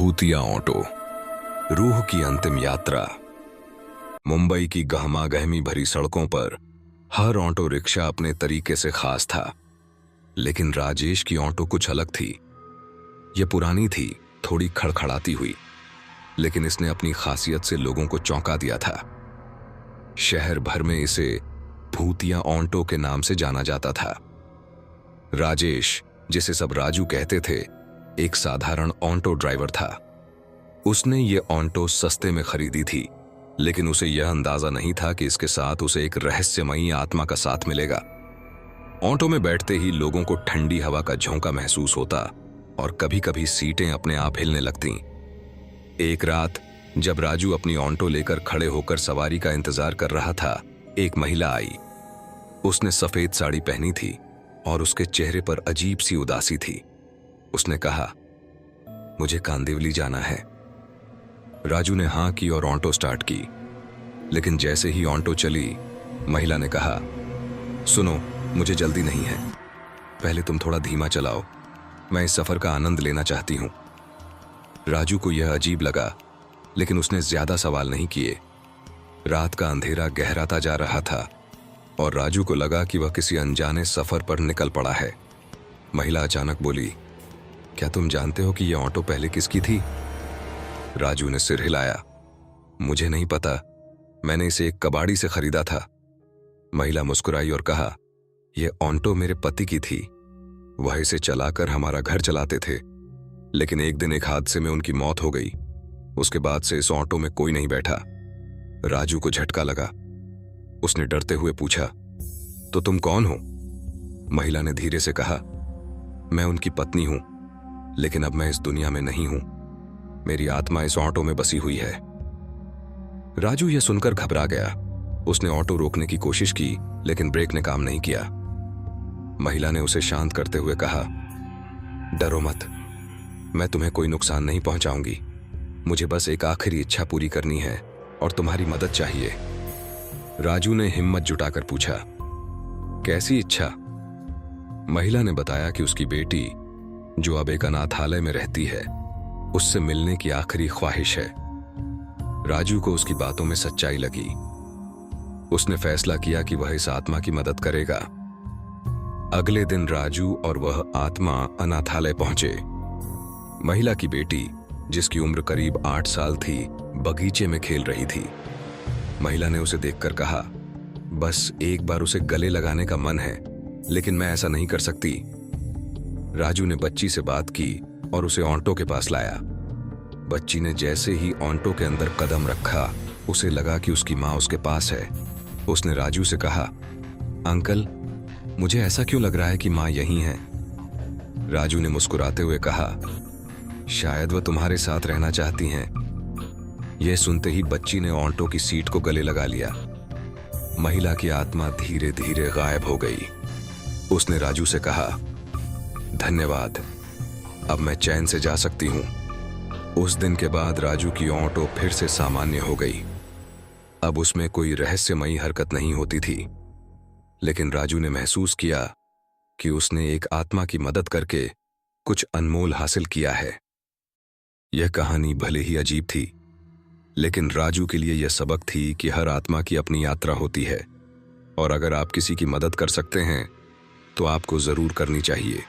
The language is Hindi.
भूतिया ऑटो, रूह की अंतिम यात्रा। मुंबई की गहमा-गहमी भरी सड़कों पर हर ऑटो रिक्शा अपने तरीके से खास था, लेकिन राजेश की ऑटो कुछ अलग थी। यह पुरानी थी, थोड़ी खड़खड़ाती हुई, लेकिन इसने अपनी खासियत से लोगों को चौंका दिया था। शहर भर में इसे भूतिया ऑटो के नाम से जाना जाता था। राजेश, जिसे सब राजू कहते थे, एक साधारण ऑटो ड्राइवर था। उसने ये ऑटो सस्ते में खरीदी थी, लेकिन उसे यह अंदाजा नहीं था कि इसके साथ उसे एक रहस्यमयी आत्मा का साथ मिलेगा। ऑटो में बैठते ही लोगों को ठंडी हवा का झोंका महसूस होता और कभी-कभी सीटें अपने आप हिलने लगतीं। एक रात जब राजू अपनी ऑटो लेकर खड़े होकर सवारी का इंतजार कर रहा था, एक महिला आई। उसने सफेद साड़ी पहनी थी और उसके चेहरे पर अजीब सी उदासी थी। उसने कहा, मुझे कांदिवली जाना है। राजू ने हाँ की और ऑटो स्टार्ट की, लेकिन जैसे ही ऑटो चली, महिला ने कहा, सुनो, मुझे जल्दी नहीं है, पहले तुम थोड़ा धीमा चलाओ, मैं इस सफर का आनंद लेना चाहती हूं। राजू को यह अजीब लगा, लेकिन उसने ज्यादा सवाल नहीं किए। रात का अंधेरा गहराता जा रहा था और राजू को लगा कि वह किसी अनजाने सफर पर निकल पड़ा है। महिला अचानक बोली, क्या तुम जानते हो कि यह ऑटो पहले किसकी थी? राजू ने सिर हिलाया, मुझे नहीं पता, मैंने इसे एक कबाड़ी से खरीदा था। महिला मुस्कुराई और कहा, यह ऑटो मेरे पति की थी, वह इसे चलाकर हमारा घर चलाते थे, लेकिन एक दिन एक हादसे में उनकी मौत हो गई। उसके बाद से इस ऑटो में कोई नहीं बैठा। राजू को झटका लगा। उसने डरते हुए पूछा, तो तुम कौन हो? महिला ने धीरे से कहा, मैं उनकी पत्नी हूं, लेकिन अब मैं इस दुनिया में नहीं हूं। मेरी आत्मा इस ऑटो में बसी हुई है। राजू यह सुनकर घबरा गया। उसने ऑटो रोकने की कोशिश की, लेकिन ब्रेक ने काम नहीं किया। महिला ने उसे शांत करते हुए कहा, डरो मत, मैं तुम्हें कोई नुकसान नहीं पहुंचाऊंगी। मुझे बस एक आखिरी इच्छा पूरी करनी है और तुम्हारी मदद चाहिए। राजू ने हिम्मत जुटाकर पूछा, कैसी इच्छा? महिला ने बताया कि उसकी बेटी, जो अब एक अनाथालय में रहती है, उससे मिलने की आखिरी ख्वाहिश है। राजू को उसकी बातों में सच्चाई लगी। उसने फैसला किया कि वह इस आत्मा की मदद करेगा। अगले दिन राजू और वह आत्मा अनाथालय पहुंचे। महिला की बेटी, जिसकी उम्र करीब 8 साल थी, बगीचे में खेल रही थी। महिला ने उसे देखकर कहा, बस एक बार उसे गले लगाने का मन है, लेकिन मैं ऐसा नहीं कर सकती। राजू ने बच्ची से बात की और उसे ऑटो के पास लाया। बच्ची ने जैसे ही ऑटो के अंदर कदम रखा, उसे लगा कि उसकी माँ उसके पास है। उसने राजू से कहा, अंकल, मुझे ऐसा क्यों लग रहा है कि माँ यहीं है? राजू ने मुस्कुराते हुए कहा, शायद वह तुम्हारे साथ रहना चाहती हैं। यह सुनते ही बच्ची ने ऑटो की सीट को गले लगा लिया। महिला की आत्मा धीरे धीरे गायब हो गई। उसने राजू से कहा, धन्यवाद, अब मैं चैन से जा सकती हूं। उस दिन के बाद राजू की ऑटो फिर से सामान्य हो गई। अब उसमें कोई रहस्यमयी हरकत नहीं होती थी, लेकिन राजू ने महसूस किया कि उसने एक आत्मा की मदद करके कुछ अनमोल हासिल किया है। यह कहानी भले ही अजीब थी, लेकिन राजू के लिए यह सबक थी कि हर आत्मा की अपनी यात्रा होती है, और अगर आप किसी की मदद कर सकते हैं तो आपको जरूर करनी चाहिए।